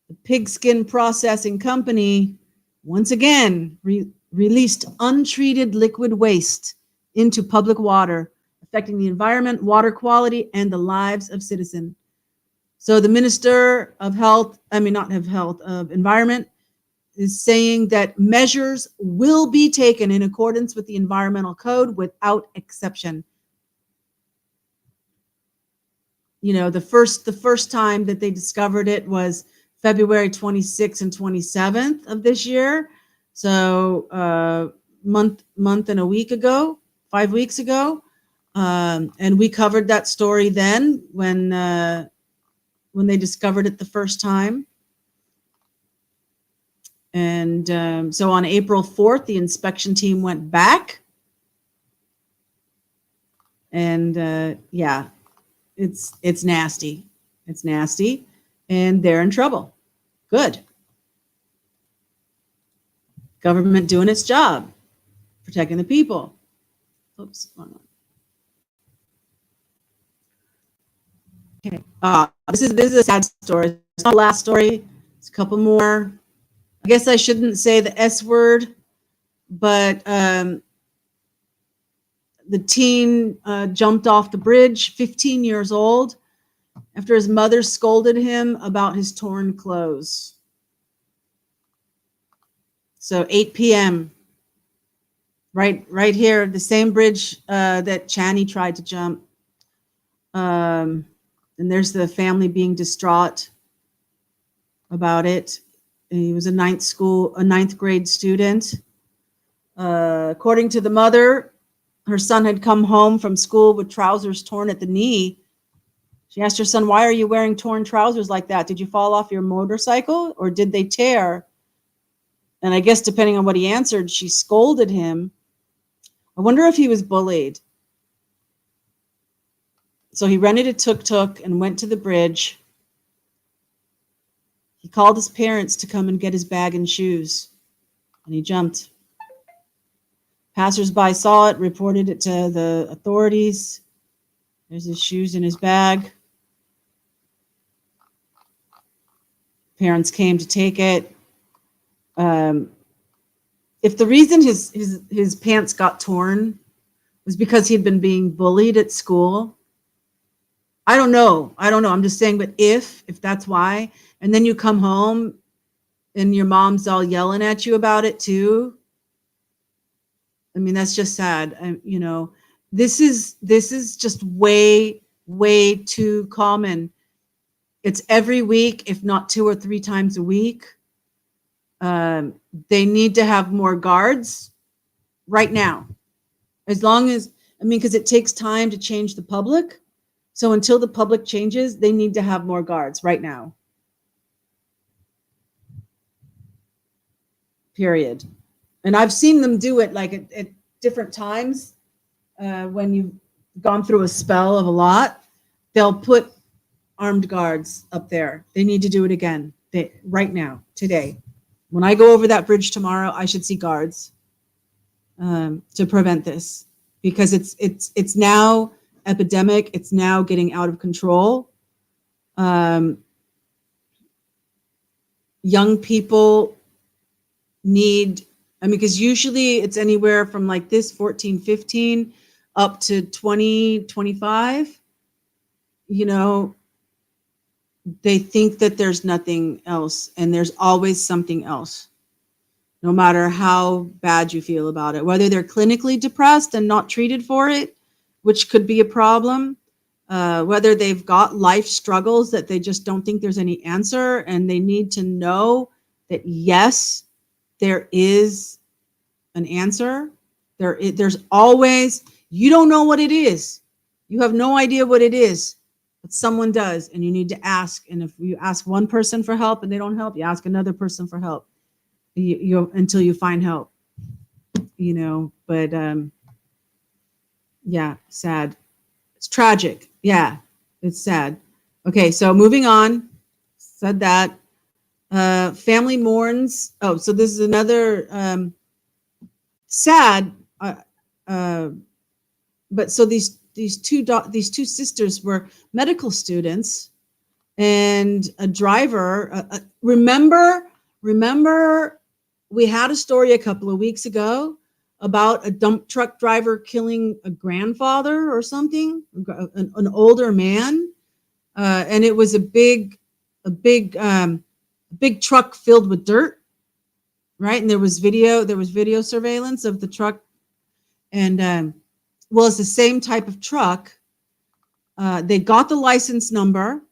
the pigskin processing company once again released untreated liquid waste into public water, affecting the environment, water quality, and the lives of citizens. So the Minister of Environment is saying that measures will be taken in accordance with the environmental code without exception. You know, the first time that they discovered it was February 26th and 27th of this year. So month and a week ago, 5 weeks ago. And we covered that story then when they discovered it the first time. And so on April 4th, the inspection team went back. And yeah, it's nasty. It's nasty. And they're in trouble. Good. Government doing its job, protecting the people. Oops, hold on. Okay. This is a sad story. It's not the last story. It's a couple more. I guess I shouldn't say the S word, but the teen jumped off the bridge, 15 years old, after his mother scolded him about his torn clothes. So 8 p.m. Right here, the same bridge that Chani tried to jump. And there's the family being distraught about it. He was a ninth grade student. According to the mother, her son had come home from school with trousers torn at the knee. She asked her son, "Why are you wearing torn trousers like that? Did you fall off your motorcycle or did they tear?" And I guess depending on what he answered, she scolded him. I wonder if he was bullied. So he rented a tuk-tuk and went to the bridge. He called his parents to come and get his bag and shoes, and he jumped. Passersby saw it, reported it to the authorities. There's his shoes in his bag. Parents came to take it. If the reason his pants got torn was because he'd been being bullied at school, I don't know. I'm just saying, but if that's why, and then you come home and your mom's all yelling at you about it too. I mean, that's just sad. This is just way too common. It's every week, if not 2 or 3 times a week. They need to have more guards right now. As long as, because it takes time to change the public. So until the public changes, they need to have more guards right now. Period. And I've seen them do it like at different times when you've gone through a spell of a lot. They'll put armed guards up there. They need to do it again right now, today. When I go over that bridge tomorrow, I should see guards to prevent this, because it's now epidemic. It's now getting out of control. Young people need, because usually it's anywhere from like this 14, 15 up to 20, 25. They think that there's nothing else, and there's always something else, no matter how bad you feel about it, whether they're clinically depressed and not treated for it, which could be a problem, whether they've got life struggles that they just don't think there's any answer, and they need to know that, yes, there is an answer. There's always, you don't know what it is. You have no idea what it is, but someone does, and you need to ask. And if you ask one person for help and they don't help, you ask another person for help until you find help, but yeah, sad. It's tragic. Yeah, it's sad. Okay, so moving on. Said that. Family mourns. Oh, so this is another sad. But so these two sisters were medical students, and a driver. Remember, we had a story a couple of weeks ago about a dump truck driver killing a grandfather or something, an older man, and it was a big truck filled with dirt, right? And there was video surveillance of the truck, and well, it's the same type of truck. They got the license number,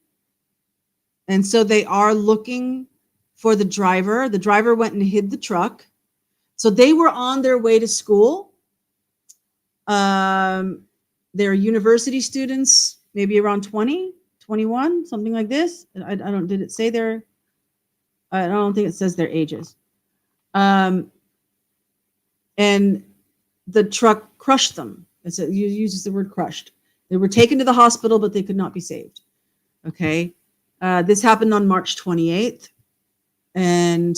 and so they are looking for the driver. The driver went and hid the truck. So they were on their way to school. They're university students, maybe around 20, 21, something like this. Did it say their, I don't think it says their ages. And the truck crushed them. It uses the word crushed. They were taken to the hospital, but they could not be saved. Okay. This happened on March 28th. And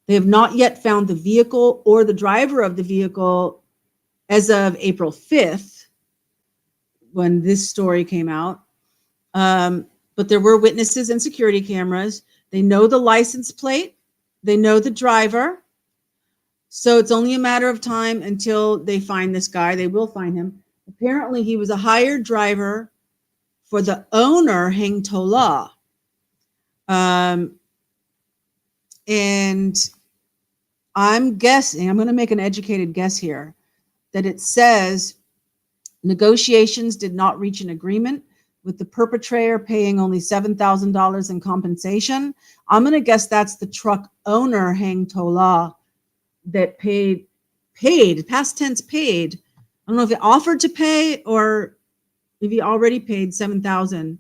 they have not yet found the vehicle or the driver of the vehicle as of April 5th, when this story came out. But there were witnesses and security cameras. They know the license plate. they know the driver. So it's only a matter of time until they find this guy. They will find him. Apparently, he was a hired driver for the owner, Heng Tola. And I'm guessing, I'm going to make an educated guess here, that it says negotiations did not reach an agreement with the perpetrator paying only $7,000 in compensation. I'm going to guess that's the truck owner, Heng Tola, that paid, past tense paid. I don't know if he offered to pay or if he already paid $7,000.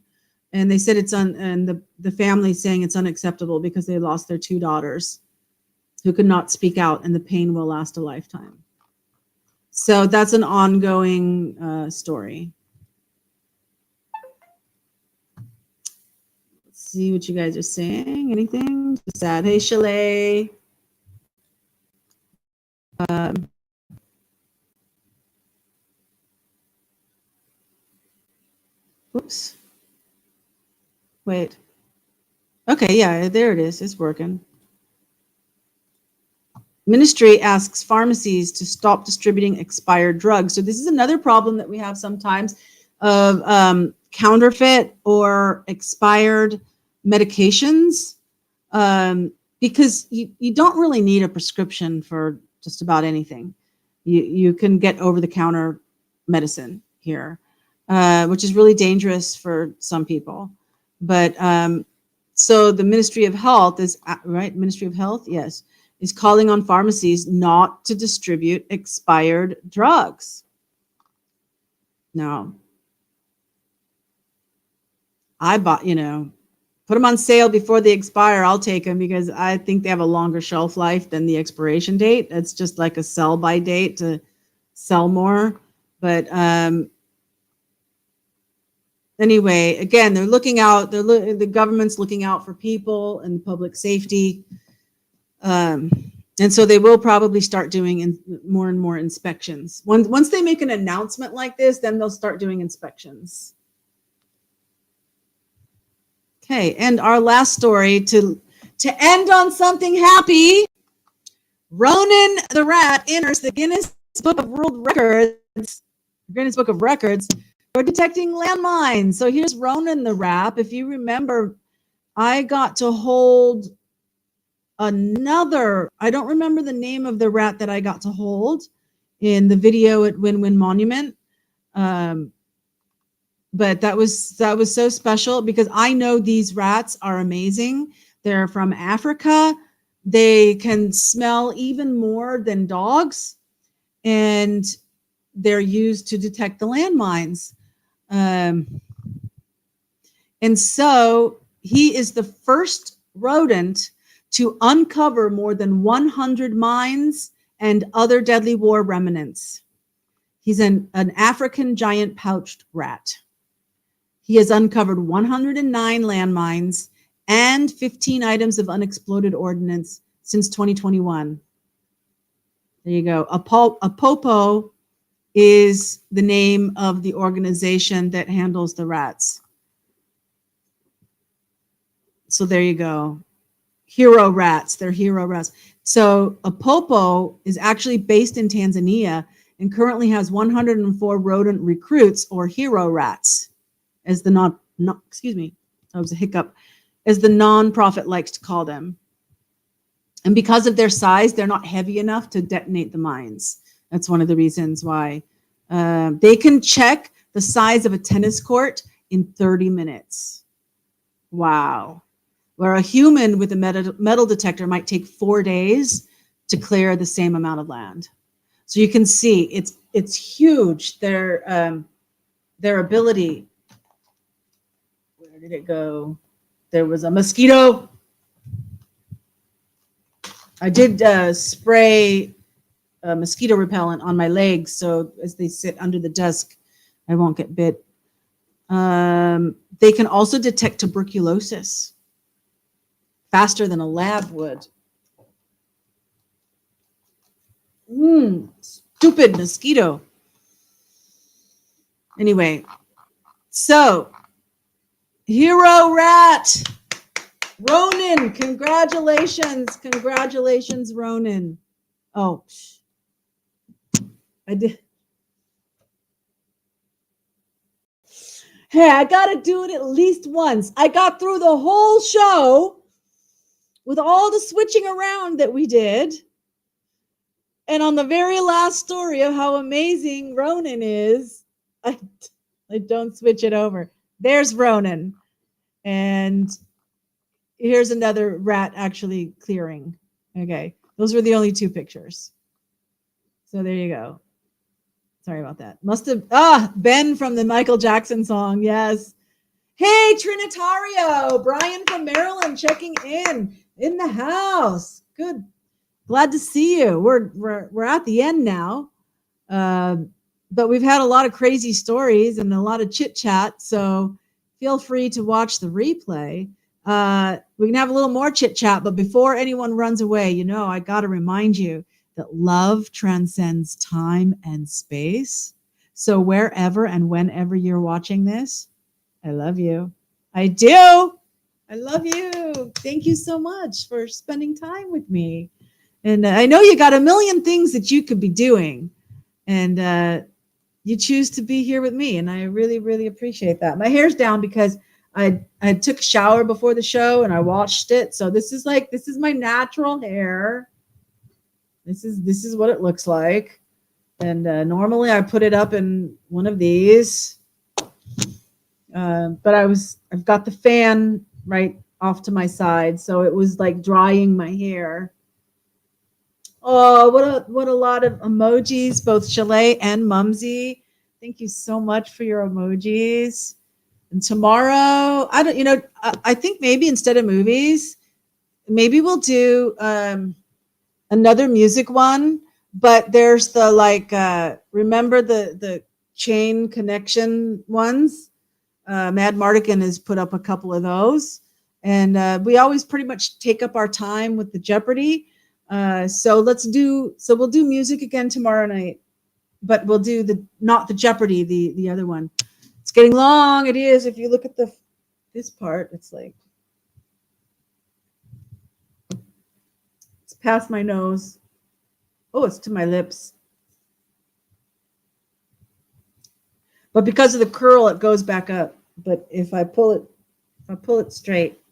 And they said and the family saying it's unacceptable because they lost their 2 daughters who could not speak out, and the pain will last a lifetime. So that's an ongoing story. Let's see what you guys are saying. Anything? Sad. Hey, Chalet. Oops. Wait. Okay, yeah, there it is. It's working. Ministry asks pharmacies to stop distributing expired drugs. So this is another problem that we have sometimes of counterfeit or expired medications, because you don't really need a prescription for just about anything. You can get over-the-counter medicine here, which is really dangerous for some people. But so the Ministry of Health is, right? Ministry of Health, yes, is calling on pharmacies not to distribute expired drugs. Now, I bought, put them on sale before they expire. I'll take them because I think they have a longer shelf life than the expiration date. It's just like a sell by date to sell more. But anyway, again, they're looking out. The government's looking out for people and public safety. And so they will probably start doing more and more inspections. Once they make an announcement like this, then they'll start doing inspections. Okay, and our last story to end on something happy. Ronan the rat enters the Guinness Book of World Records. Guinness Book of Records for detecting landmines. So here's Ronan the rat. If you remember, I got to hold another, I don't remember the name of the rat that I got to hold in the video at Win-Win Monument. But that was so special because I know these rats are amazing. They're from Africa. They can smell even more than dogs, and they're used to detect the landmines. And so he is the first rodent to uncover more than 100 mines and other deadly war remnants. He's an African giant pouched rat. He has uncovered 109 landmines and 15 items of unexploded ordnance since 2021. There you go. Apopo is the name of the organization that handles the rats. So there you go. Hero rats. They're hero rats. So Apopo is actually based in Tanzania and currently has 104 rodent recruits or hero rats, as the excuse me, that was a hiccup, as the nonprofit likes to call them. And because of their size, they're not heavy enough to detonate the mines. That's one of the reasons why. They can check the size of a tennis court in 30 minutes. Wow. Where a human with a metal detector might take 4 days to clear the same amount of land. So you can see it's huge. Their ability. Where did it go? There was a mosquito. I did spray mosquito repellent on my legs, so as they sit under the desk, I won't get bit. They can also detect tuberculosis faster than a lab would. Stupid mosquito. Anyway, so hero rat. Ronan, congratulations. Congratulations, Ronan. Oh, I did. Hey, I got to do it at least once. I got through the whole show with all the switching around that we did. And on the very last story of how amazing Ronan is, I don't switch it over. There's Ronan. And here's another rat actually clearing. Okay. Those were the only two pictures. So there you go. Sorry about that. Must have, Ben from the Michael Jackson song. Yes. Hey, Trinitario. Brian from Maryland checking in the house. Good. Glad to see you. We're at the end now. But we've had a lot of crazy stories and a lot of chit chat. So feel free to watch the replay. We can have a little more chit chat, but before anyone runs away, I got to remind you that love transcends time and space. So wherever and whenever you're watching this, I love you. I do. I love you. Thank you so much for spending time with me. And I know you got a million things that you could be doing, and you choose to be here with me. And I really, really appreciate that. My hair's down because I took a shower before the show and I washed it. So this is my natural hair. This is what it looks like. And normally I put it up in one of these. But I've got the fan right off to my side. So it was like drying my hair. Oh, what a lot of emojis, both Chalet and Mumsy. Thank you so much for your emojis. And tomorrow, I think maybe instead of movies, maybe we'll do another music one, but there's the remember the chain connection ones. Mad Mardigan has put up a couple of those, and we always pretty much take up our time with the Jeopardy. So we'll do music again tomorrow night, but we'll do not the Jeopardy, the other one. It's getting long. It is. If you look at this part, it's past my nose. Oh, it's to my lips. But because of the curl, it goes back up. But if I pull it straight.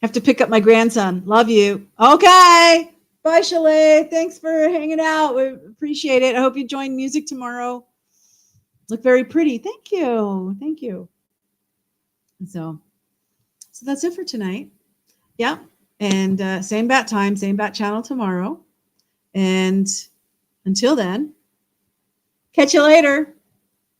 Have to pick up my grandson. Love you. Okay. Bye, Chalet. Thanks for hanging out. We appreciate it. I hope you join music tomorrow. Look very pretty. Thank you. Thank you. So that's it for tonight. Yeah. And same bat time, same bat channel tomorrow. And until then, catch you later.